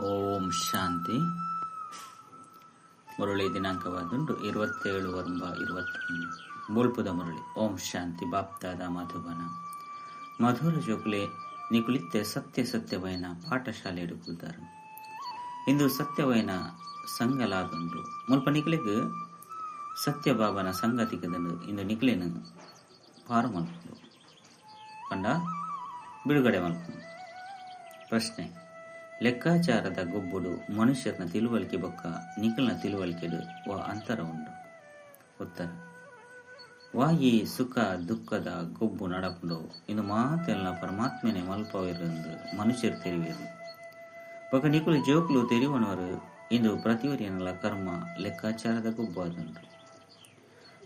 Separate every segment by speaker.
Speaker 1: ಓಂ ಶಾಂತಿ. ಮುರಳಿ ದಿನಾಂಕವಾದುಂಡು 27/21 ಬುಲ್ಪುದ ಮುರಳಿ. ಓಂ ಶಾಂತಿ. ಬಾಪ್ತಾದ ಮಧುಬನ ಮಧುರ ಜೋಕುಲೆ ನಿಕುಲಿತ್ತೆ ಸತ್ಯವೈನ ಪಾಠಶಾಲೆ ಎಡುಕುತ್ತಾರೆ. ಇಂದು ಸತ್ಯವೈನ ಸಂಗಲಾದುಂಡು ಮುಲ್ಪ ನಿಕಲಿಗೆ ಸತ್ಯಬಾಬನ ಸಂಗತಿಕದನ್ನು ಇಂದು ನಿಕಲಿನ ಪಾರು ಮಲ್ಪುಂಡು ಪಂಡ ಬಿಡುಗಡೆ ಮಲ್ಪುಂಡು. ಪ್ರಶ್ನೆ: ಲೆಕ್ಕಾಚಾರದ ಗೊಬ್ಬುಡು ಮನುಷ್ಯನ ತಿಳುವಳಿಕೆ ಬೊಕ್ಕ ನಿಖಲ್ನ ತಿಳುವಳಿಕೆಡು ವಾ ಅಂತರ ಉಂಡು. ಉತ್ತರ: ವಾ ಈ ಸುಖ ದುಃಖದ ಗೊಬ್ಬು ನಡಪುಂಡು ಇಂದು ಮಾತೆಲ್ಲ ಪರಮಾತ್ಮನೆ ಮಲ್ಪವಿರಂದು ಮನುಷ್ಯರು ತೆರಿವೇರು ಬೊಕ್ಕ ನಿಖಲು ಜೋಕುಲು ತೆರಿವನವರು ಇಂದು ಪ್ರತಿವರಿಯನಲ ಕರ್ಮ ಲೆಕ್ಕಾಚಾರದ ಗೊಬ್ಬು ಆದುಂಡು.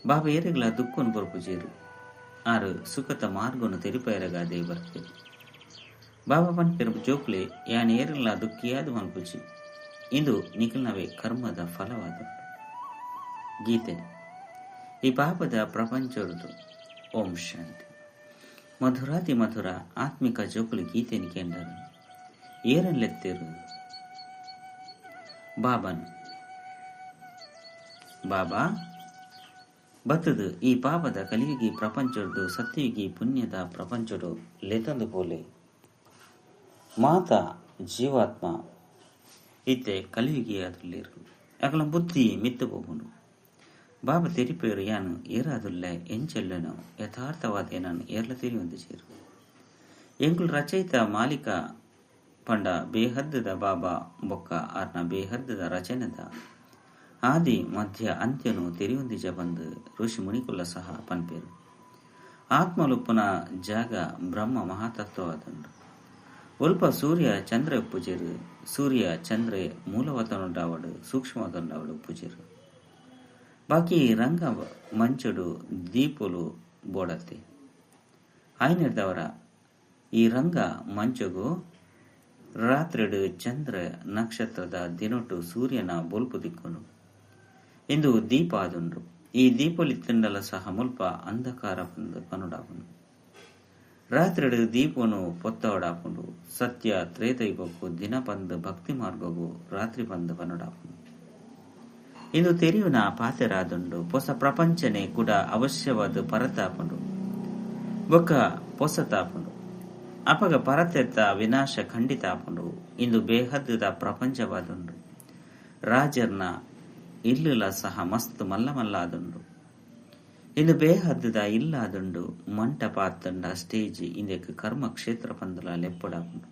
Speaker 1: ಬಾಬಾ ಏರಿಗಳ ದುಃಖನು ಬರುಪುಜೇರು ಆರು ಸುಖದ ಮಾರ್ಗನು ತೆರಿಪೈರಗಾದೆ ಬರ್ತೇವೆ. ಬಾಬಾ ಪನ್ಪೆರು ಜೋಕ್ಲೆ ಯಾನ್ ಏರಲ್ಲ ದುಃಖಿಯಾದ ಮಲ್ಪುಜಿ ಇಂದು ನಿಖಲ್ನವೇ ಕರ್ಮದ ಫಲವಾದ ಗೀತೆ. ಈ ಪಾಪದ ಪ್ರಪಂಚದ್ದು. ಓಂ ಶಾಂತಿ. ಮಧುರಾತಿ ಮಧುರ ಆತ್ಮಿಕ ಜೋಕುಲು ಗೀತೆ ನಿಕೆಂಡರು ಏರನ್ಲೆತ್ತೇರು ಬಾಬನ್ ಬಾಬಾ ಬತ್ತದು ಈ ಪಾಪದ ಕಲಿಯುಗಿ ಪ್ರಪಂಚದ್ದು ಸತ್ಯಯುಗಿ ಪುಣ್ಯದ ಪ್ರಪಂಚಡು ಲೆತಂದು ಪೋಲೆ ಮಾತ ಜೀವಾತ್ಮ ಇತ್ತೆ ಕಲಿಯುಗಿಯಾದಲ್ಲಿರು ಅಗಲ ಬುದ್ಧಿ ಮಿತ್ತು ಹೋಗುನು. ಬಾಬಾ ತೆರಿಪೇರು ಯಾನು ಏರಾದುಲ್ಲೆ ಎಂಚೆಲ್ಲನೋ ಯಥಾರ್ಥವಾದೇನನ್ನು ಏರ್ಲ ತೆರಿಯೊಂದು ಸೇರು ಎಂಕುಲು ರಚಯಿತ ಮಾಲಿಕ ಪಂಡ ಬೇಹದ್ದದ ಬಾಬಾ ಬೊಕ್ಕ ಆರ್ನ ಬೇಹದ್ದದ ರಚನೆದ ಆದಿ ಮಧ್ಯ ಅಂತ್ಯನು ತೆರಿಯೊಂದಿಜ ಬಂದು ಋಷಿ ಮುನಿಕುಲ ಸಹ ಪನ್ಪೇರು. ಆತ್ಮಲುಪ್ಪನ ಜಾಗ ಬ್ರಹ್ಮ ಮಹಾತತ್ವವಾದಂಡು. ಒಲ್ಪ ಸೂರ್ಯ ಚಂದ್ರ ಉಪ್ಪುಜೇರು ಸೂರ್ಯ ಚಂದ್ರ ಮೂಲವತನುಂಡಾವಡು ಸೂಕ್ಷ್ಮವತನುಂಡಾವಡು ಉಪ್ಪುಜೇರು ಬಾಕಿ ರಂಗ ಮಂಚುಡು ದೀಪುಲು ಬೋಡತ್ತೆ ಆಯ್ನಿರ್ದವರ ಈ ರಂಗ ಮಂಚುಗು ರಾತ್ರಿಡು ಚಂದ್ರ ನಕ್ಷತ್ರದ ದಿನೊಟ್ಟು ಸೂರ್ಯನ ಬೊಲ್ಪು ದಿಕ್ಕುನು ಇಂದು ದೀಪ ಆದುಂಡು. ಈ ದೀಪಲಿತ್ತಂಡಲ ಸಹ ಮುಲ್ಪ ಅಂಧಕಾರ ಪನುಡಾಪುಂಡು. ರಾತ್ರಿಡು ದೀಪನು ಪೊತ್ತವಡಾಪುಂಡು. ಸತ್ಯ ತ್ರೇತಯುಗಕ್ಕೂ ದಿನ ಬಂದು ಭಕ್ತಿ ಮಾರ್ಗವು ರಾತ್ರಿ ಬಂದು ಪನುಡಾಪುಂಡು. ಇಂದು ತೆರಿಯುನ ಪಾತೆರಾದುಂಡು. ಹೊಸ ಪ್ರಪಂಚನೆ ಕೂಡ ಅವಶ್ಯವಾದ ಪರತಾಪುಂಡು ಬೊಕ್ಕ ಪೊಸತಾಪುಂಡು. ಅಪಗ ಪರತೆತ್ತ ವಿನಾಶ ಖಂಡಿತ ಆಪುಂಡು. ಇಂದು ಬೇಹದ್ದದ ಪ್ರಪಂಚವಾದುಂಡು. ರಾಜರ್ನ ಇಲ್ಲುಲ ಸಹ ಮಸ್ತ್ ಮಲ್ಲ ಮಲ್ಲ ಆದುಂಡು. ಇಂದು ಬೇಹದ್ದದ ಇಲ್ಲಾದುಂಡು. ಮಂಟಪ ಆತಂಡ ಸ್ಟೇಜ್ ಇಂದಕ್ಕೆ ಕರ್ಮ ಕ್ಷೇತ್ರ ಪಂದಲ ಲೆಪ್ಪಡಾಪುಂಡು.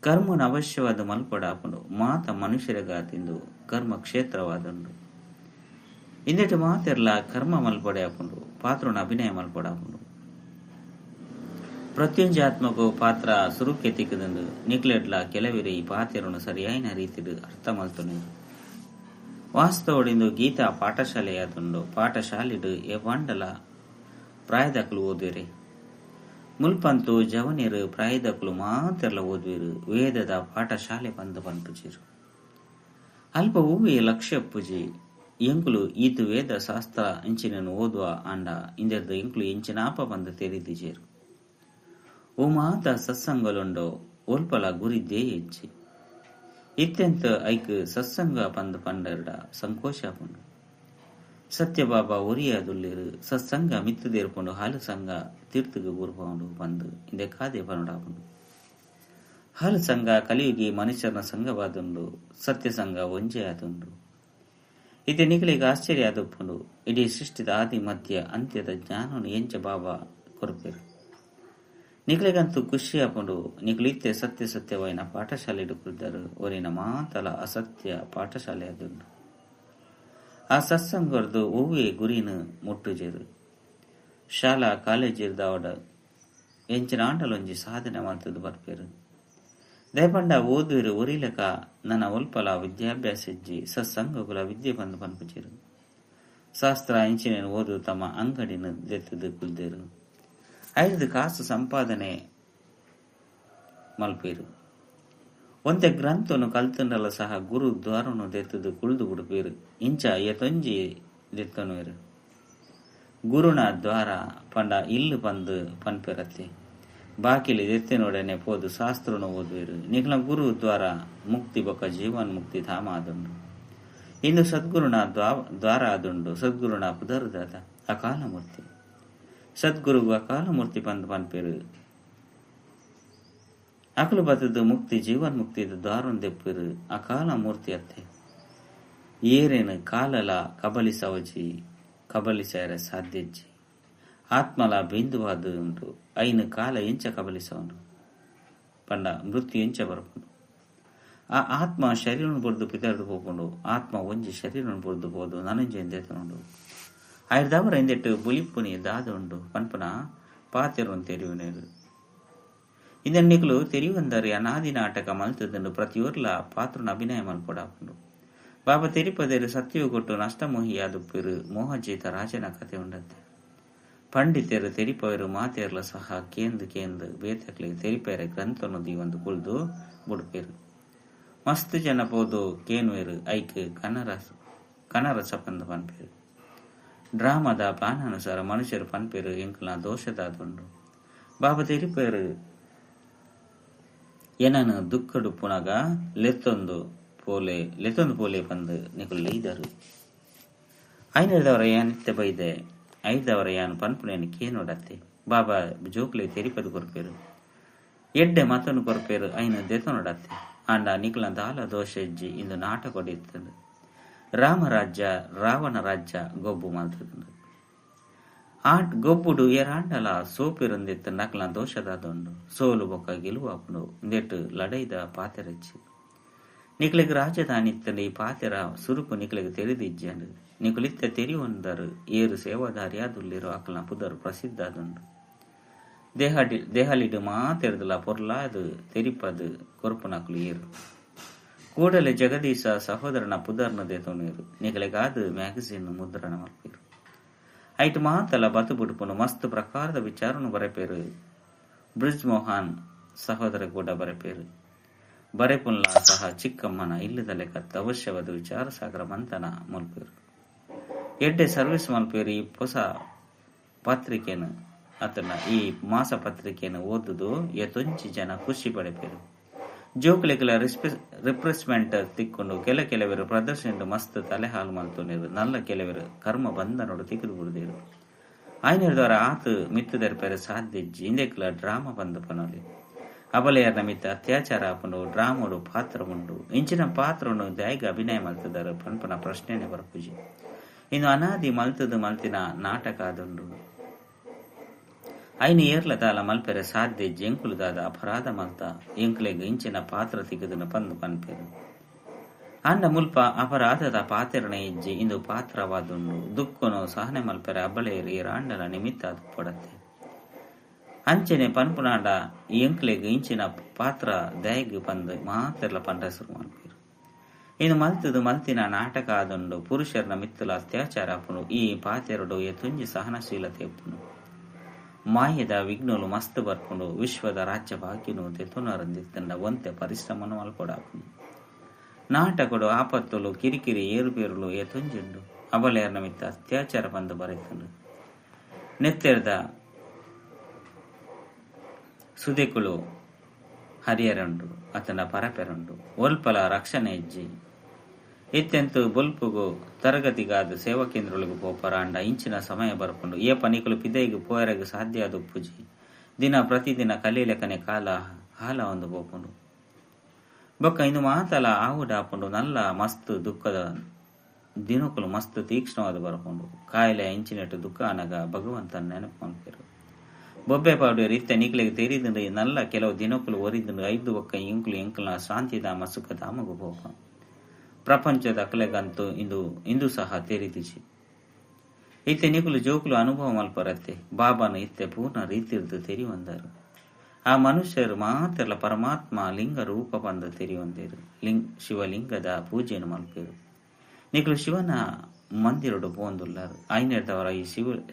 Speaker 1: ಕರ್ಮನ ಅವಶ್ಯವಾದ ಮಲ್ಪಡಾಪುಂಡು. ಮಾತ ಮನುಷ್ಯರಿಗಾತಿಂದು ಕರ್ಮ ಕ್ಷೇತ್ರವಾದುಂಡು. ಇಂದೆಟ್ಟು ಮಾತೆರ್ಲ ಕರ್ಮ ಮಲ್ಪಡೆ ಆಪುಂಡು. ಪಾತ್ರನ ಅಭಿನಯ ಮಲ್ಪಡಾಪುಂಡು. ಪ್ರತಿಯೊಂದು ಆತ್ಮಗೂ ಪಾತ್ರ ಸುರುಕ್ಕೆ ತಿಕ್ಕದಂದು ನಿಕ್ಲೆಡ್ಲ ಕೆಲವಿರಿ ಈ ಪಾತ್ರನು ಸರಿಯಾಯಿನ ರೀತಿಡು ಅರ್ಥ ಮಲ್ತುನು. ವಾಸ್ತವಡಿಂದು ಗೀತಾ ಪಾಠಶಾಲೆಯಾದುಂಡು. ಪಾಠಶಾಲೆಡು ಎವಾಂಡಲ ಪ್ರಾಯದಕ್ಕಲು ಓದುವಿರಿ ಮುಲ್ಪಂತು ಜವನಿರು ಪ್ರಾಯದಕ್ಕಲು ಮಾತೆರ್ಲ ಓದುವಿರು ವೇದದ ಪಾಠಶಾಲೆ ಬಂದು ಪನ್ಪುಜಿರು. ಅಲ್ಪ ಹೂವಿ ಲಕ್ಷ್ಯ ಪೂಜಿ ಎಂಕುಲು ಈತು ವೇದ ಶಾಸ್ತ್ರ ಇಂಚಿನನು ಓದುವ ಆಂಡ ಇಂದೆರ್ದು ಎಂಕುಲು ಇಂಚಿನಾಪ ಬಂದು ತೆರಿದಿಜೇರು. ಓ ಮಾತ ಸತ್ಸಂಗಲುಂಡೋ ಒಲ್ಪಲ ಗುರಿದ್ದೇ ಹೆಚ್ಚಿ ಇತ್ಯಂತ ಐಕ್ ಸತ್ಸಂಗ ಪಂದ ಪಂಡರ್ಡ ಸಂಕೋಶ ಪುಂಡು. ಸತ್ಯಬಾಬಾ ಒರಿಯಾದುಲ್ಲಿರು ಸತ್ಸಂಗ ಮಿತ್ತುದೇರ್ಪುಂಡು. ಹಾಲು ಸಂಘ ತೀರ್ಥಗೆ ಊರ್ಪುಂಡು ಬಂದು ಇಂದೆ ಕಾದೆ ಪನುಡಾಪುಂಡು. ಹಾಲು ಸಂಘ ಕಲಿಯುಗಿ ಮನುಷ್ಯನ ಸಂಘವಾದುಂಡು. ಸತ್ಯ ಸಂಘ ಒಂಜೆ ಆದುಂಡು. ಇತ್ತೆ ನಿಖಲಿಗೆ ಆಶ್ಚರ್ಯ ಆದುಪ್ಪುಂಡು. ಇಡೀ ಸೃಷ್ಟಿದ ಆದಿ ಮಧ್ಯ ಅಂತ್ಯದ ಜ್ಞಾನನು ಎಂಚ ಬಾಬಾ ಕೊರಪೇರು. ನಿಖಲಿಗಂತೂ ಖುಷಿ ಆಪುಂಡು. ನಿಖಲಿತ್ತೆ ಸತ್ಯವೈನ ಪಾಠಶಾಲೆ ಇಡುಕಿದ್ದರು ಒರಿನ ಮಾತಲ ಅಸತ್ಯ ಪಾಠಶಾಲೆ ಆದುಂಡು. ಆ ಸತ್ಸಂಗರ್ದು ಹೂವೇ ಗುರಿನ ಮುಟ್ಟುಜೇರು. ಶಾಲಾ ಕಾಲೇಜಿರ್ದವಡ ಎಂಚಿನ ಆಂಡಲೊಂಜಿ ಸಾಧನೆ ಮಾಡ್ತದ್ದು ಬರ್ಪೇರು. ದಯಪಂಡ ಓದುವಿರು ಒರಿಲಕ ನನ್ನ ಒಲ್ಪಲ ವಿದ್ಯಾಭ್ಯಾಸ ಇಜ್ಜಿ ಸತ್ಸಂಗಗುಲ ವಿದ್ಯೆ ಬಂದು ಪನ್ಪುಜೇರು. ಶಾಸ್ತ್ರ ಇಂಚಿನ ಓದು ತಮ್ಮ ಅಂಗಡಿನ ದೆತ್ತದು ಕುಲ್ದೇರು. ಐದು ಕಾಸು ಸಂಪಾದನೆ ಮಲ್ಪೇರು. ಒಂತೆ ಗ್ರಂಥನು ಕಲ್ತಂಡಲ ಸಹ ಗುರು ದ್ವಾರನು ದೆತ್ತದು ಕುಳ್ದು ಬಿಡುಪೇರು. ಇಂಚ ಎತೊಂಜಿ ದೆತ್ತನುವೇರು ಗುರುನ ದ್ವಾರ ಪಂಡ ಇಲ್ಲು ಬಂದು ಪನ್ಪೆರತ್ತೆ. ಬಾಕಿಲಿ ಎತ್ತಿನೊಡನೆ ಪೋದು ಶಾಸ್ತ್ರನು ಓದುವೆರು. ನಿಖಲ ಗುರು ದ್ವಾರ ಮುಕ್ತಿ ಬೊಕ್ಕ ಜೀವನ್ ಮುಕ್ತಿ ಧಾಮ ಆದುಂಡು. ಇಂದು ಸದ್ಗುರುನ ದ್ವಾರ ಆದುಂಡು. ಸದ್ಗುರುನ ಪುದರ್ದಾದ ಅಕಾಲಮೂರ್ತಿ. ಸದ್ಗುರುಗು ಅಕಾಲಮೂರ್ತಿ ಪನ್ಪೇರು. ಅಕಲು ಬತ್ತದು ಮುಕ್ತಿ ಜೀವನ್ ಮುಕ್ತಿದ ದ್ವಾರನ್ ದೆಪ್ಪಿರು ಅಕಾಲ ಮೂರ್ತಿ ಅತ್ತೆ. ಏರೇನು ಕಾಲಲ ಕಬಲಿಸವಜಿ ಕಬಲಿಸರ ಸಾಧ್ಯಜ್ಜಿ. ಆತ್ಮಲ ಬಿಂದುವಾದು ಉಂಟು. ಐನು ಕಾಲ ಎಂಚ ಕಬಲಿಸವನು ಪಂಡ ಮೃತ್ಯು ಎಂಚ ಬರ್ಕೊಂಡು. ಆ ಆತ್ಮ ಶರೀರನು ಬುಡ್ದು ಪಿತರ್ದು ಹೋಗ್ಕೊಂಡು ಆತ್ಮ ಒಂಜಿ ಶರೀರನು ಬುಡ್ದು ಹೋದು ನನಂಜೆಂದೆತನುಂಡು. ಆಯ್ದವರ ಎಂದೆಟ್ಟು ಬುಲಿಪ್ಪುನಿ ದಾದುಂಡು ಪನ್ಪನ ಪಾತೆರೊಂದು ತೆರಿಯುನೇರು. ಇದನ್ನಿಗಳು ತೆರಿಯುವಂದರೆ ಅನಾದಿ ನಾಟಕ ಮಲ್ತದಂಡು ಪ್ರತಿಯೊರ್ಲ ಪಾತ್ರನ ಅಭಿನಯ ಮಲ್ಪಡಾಕೊಂಡು. ಬಾಬಾ ತೆರಿಪದೇರು ಸತ್ಯವು ಕೊಟ್ಟು ನಷ್ಟಮೋಹಿಯಾದುಪ್ಪಿರು ಮೋಹಜೀತ ರಾಜನ ಕತೆ ಉಂಡಂತೆ. ಪಂಡಿತರು ತೆರಿಪವರು ಮಾತೇರ್ಲ ಸಹ ಕೇಂದು ಬೇತಕ್ಲಿಗೆ ತೆರಿಪೇರ ಗ್ರಂಥನು ದೀವಂದು ಕುಳ್ದು ಬುಡ್ಪೇರು. ಮಸ್ತ್ ಜನ ಪೋದು ಕೇನ್ವೇರು ಐಕ್ ಕನರಸ ಪಂದ ಪನ್ಪೇರು. ಡ್ರಾಮದ ಪ್ಲಾನಾನುಸಾರ ಮನುಷ್ಯರು ಪನ್ಪೇರು ಎಂಕಲ್ನ ದೋಷದಾದುಂಡು. ಬಾಬಾ ತೆರಿಪೇರು ಏನನು ದುಃಖಡು ಪುನಗ ಲೆತ್ತೊಂದು ಪೋಲೆ ಬಂದು ನಿಕುಲು ಲೈದರು. ಐನದವರ ಯಾನಿತ್ಯ ಬೈದೆ ಐದವರ ಯಾನು ಪನ್ಪುನೇನು ಕೇನೋಡತ್ತೆ. ಬಾಬಾ ಜೋಕ್ಲೆ ತೆರಿಪದು ಕೊರ್ಪೇರು. ಎಡ್ಡೆ ಮತನು ಕೊರ್ಪೇರು ಐನು ದೆತನೋಡತ್ತೆ. ಆಂಡ ನಿಕುಲ ದಾಲ ದೋಷ ಇಜ್ಜಿ ಇಂದು ನಾಟಕ ಹೊಡೆಯುತ್ತದೆ. ರಾಮರಾಜ್ಯ ರಾವಣ ರಾಜ್ಯ ಗೊಬ್ಬು ಮಲ್ತದಂಡು. ಗೊಬ್ಬುಡು ಎರಾಂಡಲ ಸೋಪಿರೊಂದಿತ್ತು ನಕಲ ದೋಷದಾದೊಂಡು. ಸೋಲು ಬೊಕ್ಕ ಗೆಲುವಾಪುಡು ಇಂದೆಟ್ಟು ಲಡೈದ ಪಾತೆರಚ್ಚಿ. ನಿಕ್ಲಿಗೆ ರಾಜಧಾನಿತ್ತಂಡು ಈ ಪಾತೆರ ಸುರುಕು ನಿಕ್ಲಿಗೆ ತೆರೆದಿಜ್ಜಂಡು. ನಿಕುಲಿತ್ತ ತೆರಿಯೊಂದರು ಏರು ಸೇವಾದಾರಿಯಾದುಲ್ಲಿರೋ ಅಕಲ್ನ ಪುದರು ಪ್ರಸಿದ್ಧ ಆದುಂಡು. ದೇಹಲಿಡು ಮಾತೆರ್ದಲ ಪೊರ್ಲಾದು ತೆರಿಪದು ಕೊರ್ಪುನಕಲು ಏರು. ಕೂಡಲೇ ಜಗದೀಶ ಸಹೋದರನ ಪುದರ್ನದೇ ತೊಣೀರು. ನಿಕಲಿಗಾದು ಮ್ಯಾಗಝಿನ್ ಮುದ್ರಣ ಮಲ್ಪೇರು. ಐಟು ಮಾತಲ್ಲ ಬತು ಬುಡುಪುನು ಮಸ್ತ್ ಪ್ರಕಾರದ ವಿಚಾರನು ಬರೆಪೇರು. ಬ್ರಿಜ್ ಮೋಹನ್ ಸಹೋದರ ಕೂಡ ಬರೆಪೇರು. ಬರೆಪುನ್ಲ ಸಹ ಚಿಕ್ಕಮ್ಮನ ಇಲ್ಲದಲೆ ಕತ್ತ ಅವಶ್ಯವಾದ ವಿಚಾರ ಸಾಗರ ಮಂತನ ಮಲ್ಪೇರು. ಎಡ್ಡೆ ಸರ್ವಿಸ್ ಮಲ್ಪೇರು. ಈ ಹೊಸ ಪತ್ರಿಕೆನು ಅತನ ಈ ಮಾಸ ಪತ್ರಿಕೆಯನ್ನು ಓದುದು ಎತ್ತೊಂಚಿ ಜನ ಖುಷಿ ಪಡೆಪೇರು. ಜೋಕ್ಲೆಗಳ ರಿಪ್ರೆಸ್ಮೆಂಟ್ ತಿಕ್ಕೊಂಡು ಕೆಲವರು ಪ್ರದರ್ಶನ ಮಸ್ತ್ ತಲೆ ಹಾಲು ಮಲ್ತೊಂಡಿರು. ನಲ್ಲ ಕೆಲವರು ಕರ್ಮ ಬಂಧನೋಡು ತಿಕ್ಕಿದು ಬಿಡುದಿರು. ಆಯ್ನರ್ದವರ ಆತು ಮಿತ್ತದರ್ಪೇರ ಸಾಧ್ಯಜ್ಜಿ ಇಂದೆಕ್ಲ ಡ್ರಾಮಾ ಬಂದು ಪನೋಲಿ. ಅಬಲೆಯರ್ನ ಮಿತ್ತ ಅತ್ಯಾಚಾರ ಆಪುಂಡು ಡ್ರಾಮೋಡು ಪಾತ್ರ ಉಂಡು. ಇಂಚಿನ ಪಾತ್ರನು ದೈಗ ಅಭಿನಯ ಮಲ್ತದರು ಪನ್ಪನ ಪ್ರಶ್ನೆನೆ ಬರ್ಪುಜಿ. ಇನ್ನು ಅನಾದಿ ಮಲ್ತಿನ ನಾಟಕ ಆದುಂಡು. ಐನು ಏರ್ಲದಾಲ ಮಲ್ಪೆರೆ ಸಾಧ್ಯಜ್ಜಿ ಎಂಕುಲದಾದ ಅಪರಾಧ ಮಲ್ತ ಎಂಕ್ಲೆಗ್ ಇಂಚಿನ ಪಾತ್ರ ತಿಗದನು ಪಂದು ಪನ್ಪೆರು. ಅಂಡ ಮುಲ್ಪ ಅಪರಾಧದ ಪಾತೆರಣ ಇಜ್ಜಿ ಇಂದು ಪಾತ್ರವಾದುಂಡು. ದುಃಖನು ಸಹನೆ ಮಲ್ಪೆರೆ ಅಬಲೆಯರು ಏರಾಂಡಲ ನಿಮಿತ್ತ ಅದು ಪಡತ್ತೆ. ಅಂಚನೆ ಪನ್ಪುನಾಡ ಎಂಕ್ಲೆಗ್ ಇಂಚಿನ ಪಾತ್ರ ದಯಗ್ ಪಂದು ಮಾತೆರ್ಲ ಪಂಡ್ರೆಸರು ಮಲ್ಪೇರು. ಇನ್ನು ಮಲ್ತಿನ ನಾಟಕ ಆದುಂಡು. ಪುರುಷರ್ನ ಮಿತ್ತಲ ಅತ್ಯಾಚಾರ ಅಪ್ಪುನು. ಈ ಪಾತೆರಡು ತುಂಜಿ ಸಹನಶೀಲತೆ ಅಪ್ಪುನು. ಮಾಯದ ವಿಘ್ನಲು ಮಸ್ತ್ ಬರ್ಕೊಂಡು ವಿಶ್ವದ ರಾಜ್ಯ ಭಾಗ್ಯನು ತೆತುನರಂದಿತ್ತಂಡ ಒಂತೆ ಪರಿಶ್ರಮನು ಮಲ್ಪೊಡಾಪುನು. ನಾಟಕಡು ಆಪತ್ತುಲು ಕಿರಿಕಿರಿ ಏರುಪೇರುಲು ಎತೊಂಜುಂಡು. ಅಬಲೆಯರ್ನ ಮಿತ್ತ ಅತ್ಯಾಚಾರ ಬಂದು ಬರೆತಂಡು. ನೆತ್ತೆರ್ದ ಸುದೆಕುಳು ಹರಿಯರಂಡು ಅತನ ಪರಪೆರಂಡು. ಒಲ್ಪಲ ರಕ್ಷಣೆ ಇಜ್ಜಿ ಇತ್ತೆಂತು ಬೊಲ್ಪುಗು ತರಗತಿಗಾದ ಸೇವಾ ಕೇಂದ್ರಗಳಿಗೂ ಪೋಪರಾಂಡ ಇಂಚಿನ ಸಮಯ ಬರ್ಕೊಂಡು ಏ ಪನಿಕಲು ಪಿದೈಗು ಪೋಯರಗು ಸಾಧ್ಯ ಆದ ಉಪ್ಪುಜಿ. ದಿನ ಪ್ರತಿದಿನ ಕಲೀಲೆಕನೆ ಕಾಲ ಹಾಲ ಒಂದು ಪೋಪುಂಡು. ಬೊಕ್ಕ ಇಂದು ಮಾತಲ ಆವುಡಾಪುಂಡು. ನಲ್ಲ ಮಸ್ತ್ ದುಃಖದ ದಿನಕುಲು ಮಸ್ತ್ ತೀಕ್ಷ್ಣವಾದ ಬರ್ಕೊಂಡು ಕಾಯಿಲೆ ಇಂಚಿನೆಟ್ಟು ದುಃಖ ಅನಗ ಭಗವಂತನ ನೆನಪು ಮಲ್ಪೇರು. ಬೊಬ್ಬೆ ಪಾಡು ರೀತ್ಯ ನಿಕ್ಲಿಗೆ ತೆರಿದುಂಡು ನಲ್ಲ ಕೆಲವು ದಿನಕುಲು ಒರಿದುಂಡು. ಐದು ಬೊಕ್ಕ ಎಂಕುಲ್ನ ಶಾಂತಿಧಾಮ ಸುಖಧಾಮಗು ಪೋಪ. ಪ್ರಪಂಚದ ಅಕಲೆಗಂತೂ ಇಂದು ಸಹ ತೆರಿದಿಸಿ ಇತ್ತೆ ನಿಕುಲು ಜೋಕುಲು ಅನುಭವ ಮಲ್ಪರತ್ತೆ. ಬಾಬಾನು ಇತ್ತೆ ಪೂರ್ಣ ರೀತಿರ್ದು ತೆರಿಯೊಂದರು. ಆ ಮನುಷ್ಯರು ಮಾತೆರ್ಲ ಪರಮಾತ್ಮ ಲಿಂಗ ರೂಪ ಬಂದು ತೆರಿಯೊಂದೇರು. ಶಿವಲಿಂಗದ ಪೂಜೆಯನ್ನು ಮಲ್ಪೇರು. ನಿಕುಲು ಶಿವನ ಮಂದಿರಡು ಪೋಂದುಲ್ಲಾರು. ಐನೆರ್ದವರ ಈ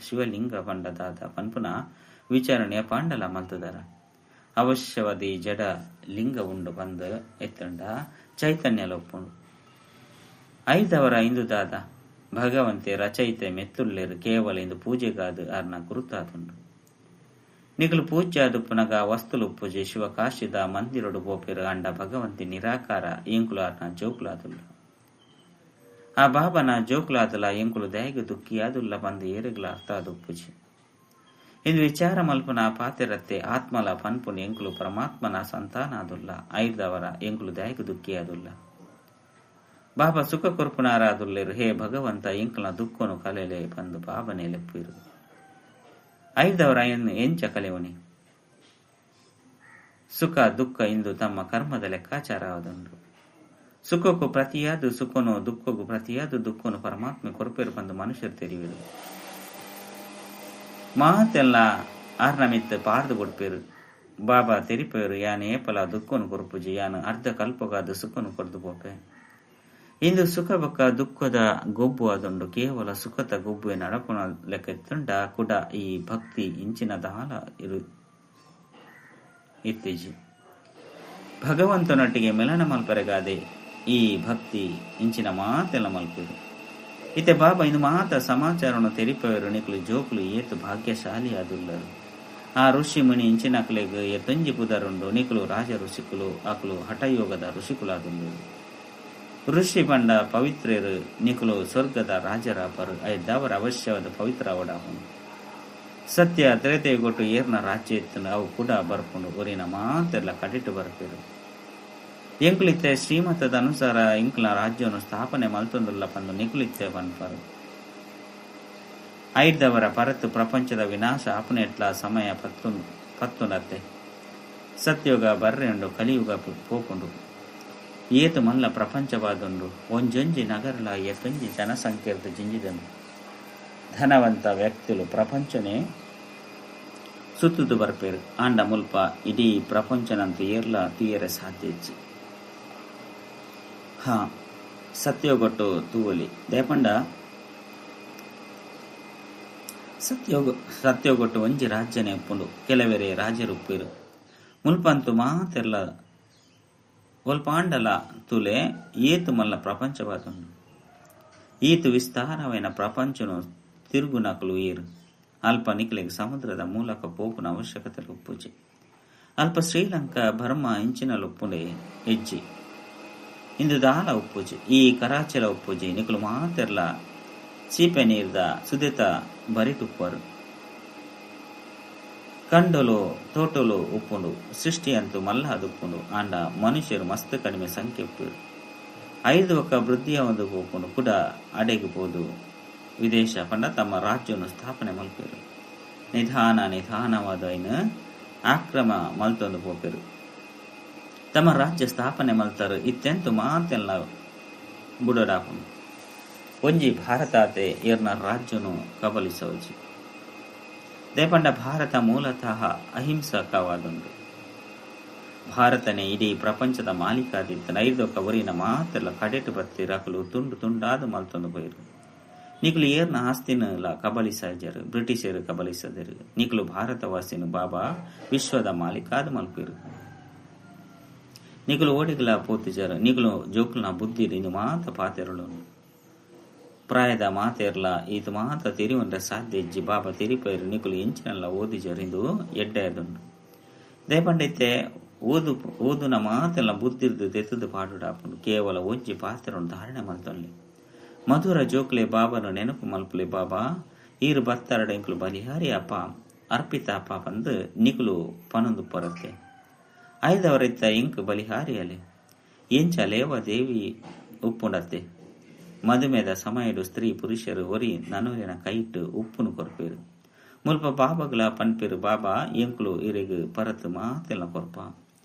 Speaker 1: ಶಿವಲಿಂಗ ಪಂಡದಾದ ಪನ್ಪುನ ವಿಚಾರಣೆಯ ಪಾಂಡಲ ಮಲ್ತದರ. ಅವಶ್ಯವಾದಿ ಜಡ ಲಿಂಗ ಉಂಡು ಬಂದು ಎತ್ತಂಡ ಚೈತನ್ಯ ಲೊಪ್ಪುಂಡು. ಐದವರ ಇಂದುದಾದ ಭಗವಂತೆ ರಚಯಿತೆ ಮೆತ್ತುಳ್ಳೇರು ಕೇವಲ ಇಂದು ಪೂಜೆಗಾದು ಅರ್ನ ಗುರುತಾದುಂಡು. ನಿಕಲು ಪೂಜ್ಯಾದು ಪುನಗ ವಸ್ತುಲು ಪೂಜೆ ಶಿವಕಾಶಿದ ಮಂದಿರಡು ಬೋಪೆರು ಅಂಡ ಭಗವಂತಿ ನಿರಾಕಾರ ಎಂಕುಲಾರ್ನ ಜೋಕುಲಾದುಲ್ಲ ಆ ಬಾಬನ ಜೋಕುಲಾದುಲ ಎಂಕುಲು ದಯಗು ದುಃಖಿಯಾದುಲ್ಲ ಬಂದು ಏರುಗಳ ಅರ್ಥಾದು ಪೂಜೆ ಇಂದು ವಿಚಾರ ಮಲ್ಪನ ಪಾತಿರತ್ತೆ ಆತ್ಮಲ ಪನ್ಪುನ್ ಎಂಕುಲು ಪರಮಾತ್ಮನ ಸಂತಾನಾದುಲ್ಲ ಐದವರ ಎಂಕುಲು ದಯಗು ದುಃಖಿಯಾದುಲ್ಲ ಬಾಬಾ ಸುಖ ಕೊರ್ಪುನಾರಾದುಲ್ಲೇರು ಹೇ ಭಗವಂತ ಎಂಕುಲ ದುಃಖನು ಕಲೆಲೆ ಬಂದು ಬಾಬನೇ ಲೆಪ್ಪಿರು ಐದವರ ಎಂಚ ಕಲೆವನಿ ಸುಖ ದುಃಖ ಇಂದು ತಮ್ಮ ಕರ್ಮದ ಲೆಕ್ಕಾಚಾರವಾದುಂಡು ಸುಖಕ್ಕೂ ಪ್ರತಿಯಾದು ಸುಖನು ದುಃಖಗೂ ಪ್ರತಿಯಾದು ದುಃಖನು ಪರಮಾತ್ಮ ಕೊರಪೇರು ಬಂದು ಮನುಷ್ಯರು ತೆರಿಯುವರು ಮಾತೆಲ್ಲ ಆರ್ನಮಿತ್ ಪಾರ್ದು ಕೊಡ್ಪೇರು ಬಾಬಾ ತೆರಿಪೇರು ಯಾನ್ ಏಪಲ ದುಃಖನು ಕೊರಪುಜಿ ಯಾನು ಅರ್ಧ ಕಲ್ಪಗಾದ ಸುಖನು ಕೊರ್ದು ಬೋಪೆ ಇಂದು ಸುಖ ಬೊಕ್ಕ ದುಃಖದ ಗೊಬ್ಬು ಅದುಂಡು ಕೇವಲ ಸುಖದ ಗೊಬ್ಬು ನಡಪುನ ಲೆಕ್ಕ ಕುಡ ಈ ಭಕ್ತಿ ಇಂಚಿನ ದಾಲ ಇರು ಇತ್ತೀಜಿ ಭಗವಂತನೊಟ್ಟಿಗೆ ಮಿಲನ ಮಲ್ಪರೆಗಾದೆ ಈ ಭಕ್ತಿ ಇಂಚಿನ ಮಾತೆಲ್ಲ ಮಲ್ಪರು ಇತ್ತೆ ಬಾಬಾ ಇಂದು ಮಾತ ಸಮಾಚಾರವನ್ನು ತೆರಿಪವರು ನಿಕ್ಲು ಜೋಕುಲು ಏತು ಭಾಗ್ಯಶಾಲಿ ಆದುಲ್ಲರು ಆ ಋಷಿ ಮುನಿ ಇಂಚಿನಕ್ಲೆಗ್ ಎತ್ತಂಜಿ ಪುದರುಂಡು ನಿಕ್ಲು ರಾಜ ಋಷಿಕುಲು ಆಕುಲು ಹಠಯೋಗದ ಋಷಿಕುಲಾದುಂಡು ಋಷಿ ಬಂಡ ಪವಿತ್ರರು ನಿಕುಲು ಸ್ವರ್ಗದ ರಾಜರಾಪರು ಐದವರ ಅವಶ್ಯವಾದ ಪವಿತ್ರ ಅವಡಾಪನು ಸತ್ಯ ತ್ರೇತೆಗೊಟ್ಟು ಏರ್ನ ರಾಜ್ಯ ಇತ್ತನು ಅವು ಕೂಡ ಬರ್ಪುಂಡು ಊರಿನ ಮಾತೆಲ್ಲ ಕಡಿಟ್ಟು ಬರ್ಪೇರು ಎಂಕುಲಿತ್ತೆ ಶ್ರೀಮತದ ಅನುಸಾರ ಇಂಕುಲ ರಾಜ್ಯವನ್ನು ಸ್ಥಾಪನೆ ಮಲ್ತೊಂದುಲ್ಲ ಪಂದು ನಿಕುಲಿತ್ತೆ ಪನ್ಪರು ಐದವರ ಪರತು ಪ್ರಪಂಚದ ವಿನಾಶ ಆಪನೆಟ್ಲ ಸಮಯ ಪತ್ತುನತ್ತೆ ಸತ್ಯುಗ ಬರ್ರೆಂಡು ಕಲಿಯುಗ ಪೋಪುಂಡು ಏತು ಮಲ್ಲ ಪ್ರಪಂಚವಾದುಂಡು ಒಂಜೊಂಜಿ ನಗರಲ ಎತ್ತೊಂಜಿ ಜನಸಂಖ್ಯೆರ್ದು ಜಿಂಜಿದನು ಧನವಂತ ವ್ಯಕ್ತಿಲು ಪ್ರಪಂಚನೇ ಸುತ್ತುದು ಬರ್ಪೇರು ಆಂಡ ಮುಲ್ಪ ಇಡೀ ಪ್ರಪಂಚನಂತೂ ಏರ್ಲ ತೀಯರೆ ಸಾಧ್ಯ ಇಚ್ಚಿ ಹಾ ಸತ್ಯೋಗೊಟ್ಟು ತೂವಲಿ ದೇಪಂಡ ಸತ್ಯೋಗೊಟ್ಟು ಒಂಜಿ ರಾಜ್ಯನೇ ಉಪ್ಪುಂಡು ಕೆಲವೆರೆ ರಾಜ್ಯರುಪ್ಪೇರು ಮುಲ್ಪಂತು ಮಾತೆರ್ಲ ಒಲ್ಪಾಂಡಲ ತುಲೆ ಏತು ಮಲ್ಲ ಪ್ರಪಂಚವಾದುಂಡು ಈತು ವಿಸ್ತಾರವೈನ ಪ್ರಪಂಚನು ತಿರುಗುನಕಲು ಏರು ಅಲ್ಪ ನಿಕ್ಲೆಗೆ ಸಮುದ್ರದ ಮೂಲಕ ಪೋಪುನ ಅವಶ್ಯಕತೆ ಉಪ್ಪುಜಿ ಅಲ್ಪ ಶ್ರೀಲಂಕಾ ಬರ್ಮಾ ಇಂಚಿನಲುಪ್ಪುಂಡೆ ಹೆಜ್ಜಿ ಇಂದು ದಾಲ ಉಪ್ಪುಜಿ ಈ ಕರಾಚೆಲ ಉಪ್ಪುಜಿ ನಿಕಲು ಮಾತೆರ್ಲ ಚೀಪೆ ನೀರ್ದ ಸುದಿತ ಬರಿಟುಪ್ಪರು ಕಂಡಲು ತೋಟಲು ಉಪ್ಪುಂಡು ಸೃಷ್ಟಿ ಅಂತೂ ಮಲ್ಲ ಉಪ್ಪುಂಡು ಆಂಡ ಮನುಷ್ಯರು ಮಸ್ತ್ ಕಡಿಮೆ ಸಂಖ್ಯೆ ಉಪ್ಪುರು ಐದು ಒಕ್ಕ ವೃದ್ಧಿಯ ಒಂದು ಉಪ್ಪುಂಡು ಕೂಡ ಅಡೆಗಬಹುದು ವಿದೇಶ ಪಂಡ ತಮ್ಮ ರಾಜ್ಯವನ್ನು ಸ್ಥಾಪನೆ ಮಲ್ಪೇರು ನಿಧಾನವಾದ ಆಕ್ರಮ ಮಲ್ತೊಂದು ಹೋಪೇರು ತಮ್ಮ ರಾಜ್ಯ ಸ್ಥಾಪನೆ ಮಲ್ತರು ಇತ್ತೆಂತು ಮಾತೆಲ್ಲ ಬುಡಡಾಪುಂಡು ಒಂಜಿ ಭಾರತಾತೆ ಏರ್ನ ರಾಜ್ಯನು ಕಬಲಿಸವಜಿ ದೇಪಂಡ ಭಾರತ ಮೂಲತಃ ಅಹಿಂಸಕವಾದುಂಡು ಭಾರತನೇ ಇಡೀ ಪ್ರಪಂಚದ ಮಾಲೀಕಾದಿತ್ತ ಐದೊಕ್ಕ ಊರಿನ ಮಾತೆಲ್ಲ ಕಡೆಟು ಬತ್ತಿರಕಲು ತುಂಡು ತುಂಡಾದ ಮಲ್ತೊಂದು ಬೈರು ನಿಕಲು ಏರ್ನ ಆಸ್ತಿನ ಕಬಲಿಸಜರು ಬ್ರಿಟಿಷರು ಕಬಲಿಸದರು ನಿಕಲು ಭಾರತವಾಸಿನ ಬಾಬಾ ವಿಶ್ವದ ಮಾಲೀಕಾದ ಮಲ್ಪಿರು ನಿಕಲು ಓಡಿಗಲ ಪೋತಿಜರು ನಿಕಲು ಜೋಕುಲ್ನ ಬುದ್ಧಿ ಇಂದು ಮಾತ ಪಾತೆರಳು ಪ್ರಾಯದ ಮಾತೆರ್ಲ ಈತ ಮಾತ ತಿರಿವಂಡ ಸಾಧ್ಯ ಇಜ್ಜಿ ಬಾಬಾ ತಿರಿಪೈರು ನಿಕುಲು ಎಂಚಿನಲ್ಲ ಓದಿಜರಿಂದು ಎಡ್ಡೆದುಂಡು ದೇಪಂಡೈತೆ ಓದುನ ಮಾತೆಲ್ಲ ಬುದ್ಧಿರ್ದು ತೆತ್ತದು ಪಾಡುಡಾಪುಂಡು ಕೇವಲ ಒಜ್ಜಿ ಪಾತ್ರೆಯನ್ನು ಧಾರಣೆ ಮಲ್ತೊಲ್ಲಿ ಮಧುರ ಜೋಕ್ಲೆ ಬಾಬನು ನೆನಪು ಮಲ್ಪುಲೆ ಬಾಬಾ ಈರು ಬತ್ತರಡ ಇಂಕುಲು ಬಲಿಹಾರಿ ಅಪ್ಪ ಅರ್ಪಿತ ಅಪ್ಪ ಬಂದು ನಿಕುಲು ಪನೊಂದು ಪೊರತ್ತೆ ಐದವರಿತ್ತ ಇಂಕ್ ಬಲಿಹಾರಿ ಅಲೆ ಎಂಚ ಲೇವ ದೇವಿ ಉಪ್ಪುಂಡತ್ತೆ ಮದುಮೆದ ಸಮಯಡು ಸ್ತ್ರೀ ಪುರುಷರು ಒರಿ ನನೂರಿನ ಕೈಟ್ಟು ಉಪ್ಪುನು ಕೊರ್ಪೇರು ಮುಲ್ಪ ಬಾಬಾಗಲ ಪನ್ಪೇರು ಬಾಬಾ ಎಂಕುಲು ಇರೆಗು ಪರತು ಮಾತೆಲ್ಲ ಕೊರ್ಪ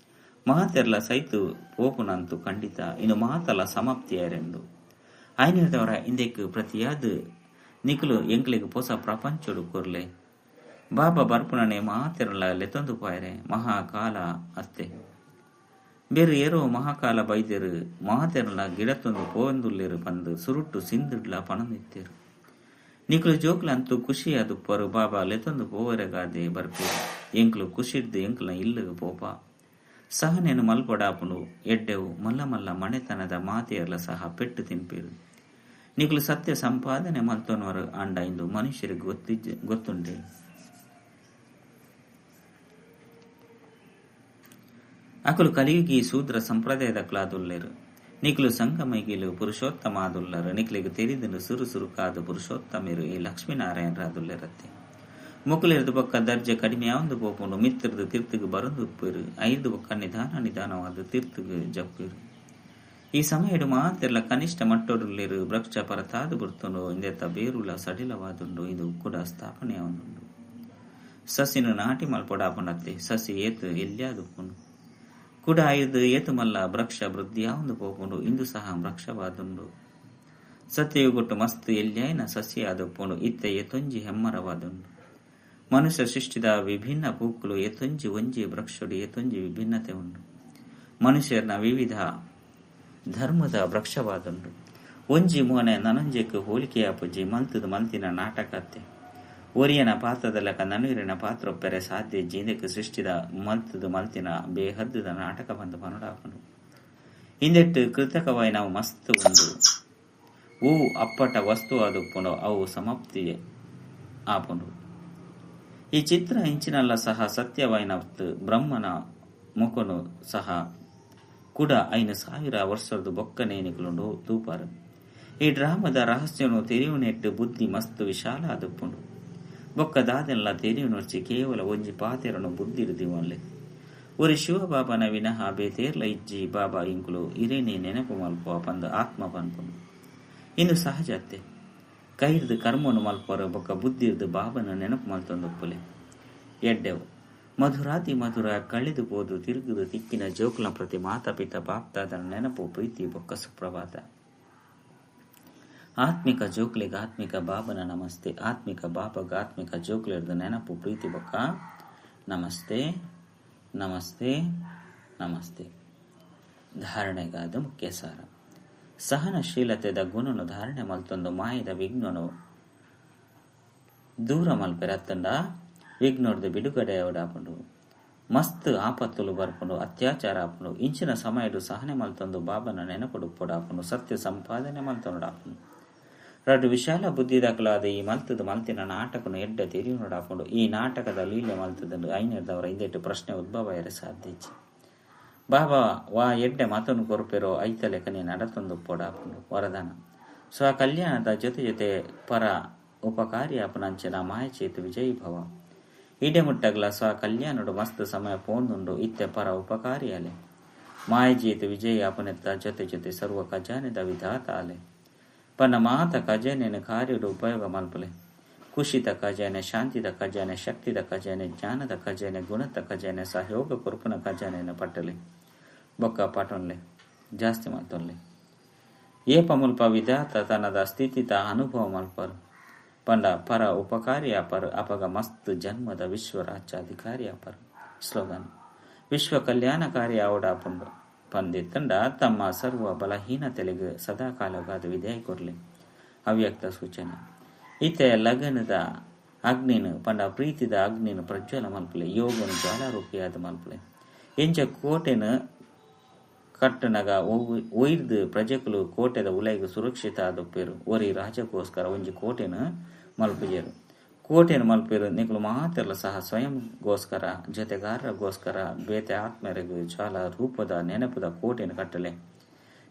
Speaker 1: ಮಾತೆರ್ಲ ಸೈತು ಪೋಪುನಂತು ಖಂಡಿತ ಇನ್ನು ಮಾತಲ್ಲ ಸಮಾಪ್ತಿಯರೆಂದು ಐನೂರದವರ ಇಂದೆಕ್ಕು ಪ್ರತಿಯಾದ ನಿಕುಲು ಎಂಕ್ಲೆಗ್ ಪೊಸ ಪ್ರಪಂಚಡು ಕೊರ್ಲೆ ಬಾಬಾ ಬರ್ಪುನನೆ ಮಾತೆರಲ ಲೆತೊಂದು ಪಾಯರೆ ಮಹಾಕಾಲ ಅತ್ತೆ ಬೇರೆ ಏರೋ ಮಹಾಕಾಲ ಬೈದ್ಯರು ಮಾತೆರಲ ಗಿಡತ್ತೊಂದು ಪೋವಂದುಲ್ಲೇರು ಬಂದು ಸುರುಟ್ಟು ಸಿಂದುಡ್ಲ ಪಣನಿತ್ತೇರು ನಿಕಲು ಜೋಕ್ಲಂತೂ ಖುಷಿ ಅದು ಪರು ಬಾಬಾ ಲೆತೊಂದು ಪೋವರೆಗಾದೆ ಬರ್ಪೇರು ಎಂಕ್ಲು ಖುಷಿಡ್ದು ಎಂಕ್ಲ ಇಲ್ಲಗ ಪೋಪ ಸಹನೇನು ಮಲ್ಪಡಾಪುಂಡು ಎಡ್ಡೆವು ಮಲ್ಲ ಮಲ್ಲ ಮನೆತನದ ಮಾತೆಯರ್ಲ ಸಹ ಪೆಟ್ಟು ತಿನ್ಪೇರು ನಿಕಲು ಸತ್ಯ ಸಂಪಾದನೆ ಮಲ್ತೊನವರು ಅಂಡ ಇಂದು ಮನುಷ್ಯರಿಗೆ ಗೊತ್ತುಂಡೆ ಅಕುಲು ಕಲಿಯುಗಿ ಶೂದ್ರ ಸಂಪ್ರದಾಯದ ಕ್ಲಾದುಲ್ಲೆರು ನಿಕ್ಲು ಸಂಗಮೈಗಿಲು ಪುರುಷೋತ್ತಮ ಆದುಲ್ಲರು ನಿಕ್ಲಿಗೆ ತೆರಿದನು ಸುರು ಕಾದು ಪುರುಷೋತ್ತಮಿರು ಈ ಲಕ್ಷ್ಮೀನಾರಾಯಣರಾದುಲ್ಲೆರತ್ತೆ ಮುಕ್ಕಲಿರ್ದು ಬೊಕ್ಕ ದರ್ಜೆ ಕಡಿಮೆ ಯಾವಂದು ಪೋಪುಂಡು ಮಿತ್ರದು ತೀರ್ಥಿಗೆ ಬರಂದು ಉಪ್ಪಿರು ಐದು ಬೊಕ್ಕ ನಿಧಾನವಾದ ತೀರ್ಥಿಗೆ ಜಪ್ಪಿರು ಈ ಸಮಯಡು ಮಾತೆಲ್ಲ ಕನಿಷ್ಠ ಮಟ್ಟೊಡುಲ್ಲಿರು ವೃಕ್ಷ ಪರತಾದು ಬರ್ತುಂಡು ಇಂದೆತ್ತ ಬೇರುಲ ಸಡಿಲವಾದುಂಡು ಇದು ಕೂಡ ಸ್ಥಾಪನೆಯಾವಂದುಂಡು ಸಸಿನು ನಾಟಿ ಮಲ್ಪೊಡಾಪಂಡತ್ತೆ ಸಸಿ ಏತು ಎಲ್ಯಾದುಪ್ಪುಂಡು ಕೂಡ ಐದು ಏತು ಮಲ್ಲ ವೃಕ್ಷ ವೃದ್ಧಿಯಾವಂದು ಪೋಪುಂಡು ಇಂದು ಸಹ ವೃಕ್ಷವಾದುಂಡು ಸತ್ಯಯುಗೊಟ್ಟು ಮಸ್ತ್ ಎಲ್ಯಾಯ್ನ ಸಸ್ಯ ಆದುಪ್ಪುಂಡು ಇತ್ತೆ ಎತೊಂಜಿ ಹೆಮ್ಮರವಾದುಂಡು ಮನುಷ್ಯ ಸೃಷ್ಟಿದ ವಿಭಿನ್ನ ಪೂಕ್ಕುಲು ಎತೊಂಜಿ ಒಂಜಿ ವೃಕ್ಷಡು ಎತೊಂಜಿ ವಿಭಿನ್ನತೆ ಉಂಡು ಮನುಷ್ಯರ್ನ ವಿವಿಧ ಧರ್ಮದ ವೃಕ್ಷವಾದುಂಡು ಒಂಜಿ ಮೋನೆ ನನಂಜೆಕ್ ಹೋಲಿಕೆಯಾಪುಜಿ ಮಲ್ತದ ಮಲ್ತಿನ ನಾಟಕತ್ತೆ ಒರಿಯನ ಪಾತ್ರದಲ್ಲಕ ನನುವಿರಿನ ಪಾತ್ರೊಪ್ಪೆರೆ ಸಾಧ್ಯ ಜೀಂದಕ್ಕೆ ಸೃಷ್ಟಿದ ಮಲ್ತದ ಮಲ್ತಿನ ಬೇಹದ್ದದ ನಾಟಕ ಬಂದು ಪನುಡಾಪುಂಡು ಇಂದೆಟ್ಟು ಕೃತಕವಾಯಿ ನಾವು ಮಸ್ತ್ ಉಂಡು ಹೂ ಅಪ್ಪಟ ವಸ್ತು ಆದುಪ್ಪುಂಡು ಅವು ಸಮಾಪ್ತಿ ಆಪುಂಡು ಈ ಚಿತ್ರ ಇಂಚಿನಲ್ಲ ಸಹ ಸತ್ಯವಾಯಿನವತ್ತು ಬ್ರಹ್ಮನ ಮುಖನು ಸಹ ಕೂಡ 5,000 ವರ್ಷದ ಬೊಕ್ಕನೇನಿಕುಲುಂಡು ತೂಪಾರು ಈ ಡ್ರಾಮದ ರಹಸ್ಯನು ತೆರಿಯುನೆಟ್ಟು ಬುದ್ಧಿ ಮಸ್ತ್ ವಿಶಾಲ ಆದುಪ್ಪುಂಡು ಬೊಕ್ಕದಾದೆಲ್ಲ ತೆರಿಯುನೊರ್ಚಿ ಕೇವಲ ಒಂಜಿ ಪಾತೆರನು ಬುದ್ಧಿರುದಿವನ್ಲೆ ಒರಿ ಶಿವಬಾಬನ ವಿನಃ ಬೇತೇರ್ಲ ಇಜ್ಜಿ ಬಾಬಾ ಇಂಕುಲು ಇರೇನಿ ನೆನಪು ಮಲ್ಪುವ ಪಂದು ಆತ್ಮ ಪನ್ಪುಂಡು ಇನ್ನು ಸಹಜತೆ ಕೈರ್ದು ಕರ್ಮನು ಮಲ್ಪರು ಬೊಕ್ಕ ಬುದ್ಧಿರ್ದು ಬಾಬನ ನೆನಪು ಮಲ್ತೊಂದುಪ್ಪುಲೆ ಎಡ್ಡೆವು ಮಧುರಾತಿ ಮಧುರ ಕಳೆದು ಹೋದು ತಿರುಗುದು ತಿಕ್ಕಿನ ಜೋಕುಲ ಪ್ರತಿ ಮಾತಾಪಿತ ಬಾಪ್ತಾದ ನೆನಪು ಪ್ರೀತಿ ಬೊಕ್ಕ ಸುಪ್ರಭಾತ ಆತ್ಮಿಕ ಜೋಕ್ಲಿಗ ಆತ್ಮಿಕ ಬಾಬನ ನಮಸ್ತೆ ಆತ್ಮಿಕ ಬಾಬಗ ಆತ್ಮಿಕ ಜೋಕ್ಲಿರ್ದು ನೆನಪು ಪ್ರೀತಿ ಬೊಕ್ಕ ನಮಸ್ತೆ ನಮಸ್ತೆ ನಮಸ್ತೆ. ಧಾರಣೆಗಾದ ಮುಖ್ಯ ಸಾರ ಸಹನಶೀಲತೆದ ಗುಣನು ಧಾರಣೆ ಮಲ್ತೊಂದು ಮಾಯದ ವಿಘ್ನನು ದೂರ ಮಲ್ಪೆರತ್ತಂಡ ವಿಘ್ನೋರ್ದು ಬಿಡುಗಡೆ ಅವಡಾಪುಂಡು ಮಸ್ತ್ ಆಪತ್ತುಲು ಬರ್ಪುಂಡು ಅತ್ಯಾಚಾರ ಆಪುಂಡು ಇಂಚಿನ ಸಮಯಡು ಸಹನೆ ಮಲ್ತೊಂದು ಬಾಬನ ನೆನಪುಡು ಪೊಡಾಪುಂಡು ಸತ್ಯ ಸಂಪಾದನೆ ಮಲ್ತೊಂಡಾಪುಂಡು ರಡ್ಡು ವಿಶಾಲ ಬುದ್ಧಿದಾಕಲಾದ ಈ ಮಲ್ತದ ಮಲ್ತಿನ ನಾಟಕನು ಎಡ್ಡ ತೆರಿವು ನೋಡಾಪುಂಡು ಈ ನಾಟಕದ ಲೀಲೆ ಮಲ್ತದಂಡು ಐನರ್ದವರ ಇಂದೆಟ್ಟು ಪ್ರಶ್ನೆ ಉದ್ಭವ ಎರೆ ಸಾಧ್ಯಚ್ಚಿ ಬಾಬಾ ವಾ ಎಡ್ಡೆ ಮತನು ಕೊರಪೆರೋ ಐತಲೆಕನೆ ನಡತೊಂದು ಪೊಡಾಪುಂಡು ವರದಾನ ಸ್ವ ಕಲ್ಯಾಣದ ಜೊತೆ ಪರ ಉಪಕಾರಿ ಆಪುನಂಚಿನ ಮಾಯಚೇತು ವಿಜಯೀ ಭವ ಇಡೆ ಮುಟ್ಟಗ್ಲ ಸ್ವ ಕಲ್ಯಾಣಡು ಮಸ್ತ್ ಸಮಯ ಪೋಂದುಂಡು ಇತ್ತೆ ಪರ ಉಪಕಾರಿ ಅಲೆ ಮಾಯಜೀತು ವಿಜಯಿ ಆಪನೆತ್ತ ಜೊತೆ ಸರ್ವ ಖಜಾನೆದ ವಿಧಾತ ಅಲೆ ಪನ್ನ ಮಾತ ಖಜಾನೆನ ಕಾರ್ಯಡು ಉಪಯೋಗ ಮಲ್ಪಲೆ ಖುಷಿತ ಖಜಾನೆ ಶಾಂತಿದ ಖಜಾನೆ ಶಕ್ತಿದ ಖಜಾನೆ ಜ್ಞಾನದ ಖಜಾನೆ ಗುಣದ ಖಜಾನೆ ಸಹಯೋಗ ಕುರುಪುನ ಖಜಾನೆನ ಪಟ್ಟಲೆ ಬೊಕ್ಕ ಪಟೊನ್ಲೆ ಜಾಸ್ತಿ ಮಲ್ತೊನ್ಲೆ ಏಪ ಮುಲ್ಪ ವಿಧಾತ ತನ್ನದ ಸ್ಥಿತಿತ ಅನುಭವ ಮಲ್ಪರು ಪಂಡ ಪರ ಉಪಕಾರಿ ಅಪರ ಅಪಗ ಮಸ್ತ್ ಜನ್ಮದ ವಿಶ್ವ ರಾಜ್ಯಾಧಿಕಾರಿ ಅಪರ ಸ್ಲೋಗನ್ ವಿಶ್ವ ಕಲ್ಯಾಣಕಾರಿ ಅವಡಾಪುಂಡು ಪಂದಿತ್ತಂಡ ತಮ್ಮ ಸರ್ವ ಬಲಹೀನತೆಲೆಗೆ ಸದಾಕಾಲಗಾದ ವಿಧೇಯ ಕೊರ್ಲಿ ಅವ್ಯಕ್ತ ಸೂಚನೆ ಈತೆ ಲಗನದ ಅಗ್ನಿನು ಪಂಡ ಪ್ರೀತಿದ ಅಗ್ನಿನು ಪ್ರಜ್ವಲ ಮಲ್ಪಲೆ ಯೋಗನು ಜ್ವಾಲಾರೂಪಿಯಾದ ಮಲ್ಪಲೆ ಎಂಚ ಕೋಟೆನ ಕಟ್ಟನಗ ಒಯ್ದು ಪ್ರಜೆಕುಲು ಕೋಟೆದ ಉಲೈಗೆ ಸುರಕ್ಷಿತ ಆದಪ್ಪೇರು ಒರಿ ರಾಜಗೋಸ್ಕರ ಒಂಜಿ ಕೋಟೆನ ಮಲ್ಪುಜೇರು ಕೋಟೆನ ಮಲ್ಪೇರು ನಿಕಲು ಮಾತೆಲ್ಲ ಸಹ ಸ್ವಯಂಗೋಸ್ಕರ ಜೊತೆಗಾರರಿಗೋಸ್ಕರ ಬೇತೆ ಆತ್ಮರಿಗೂ ಜ್ವಾಲ ರೂಪದ ನೆನಪದ ಕೋಟೆನ ಕಟ್ಟಲೆ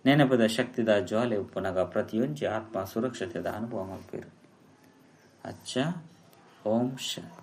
Speaker 1: ನೆನಪದ ಶಕ್ತಿದ ಜ್ವಾಲೆ ಉಪ್ಪುನಗ ಪ್ರತಿಯೊಂಜಿ ಆತ್ಮ ಸುರಕ್ಷತೆದ ಅನುಭವ ಮಲ್ಪೇರು ಅಚ್ಚ ಓಂ ಶಾಂತಿ.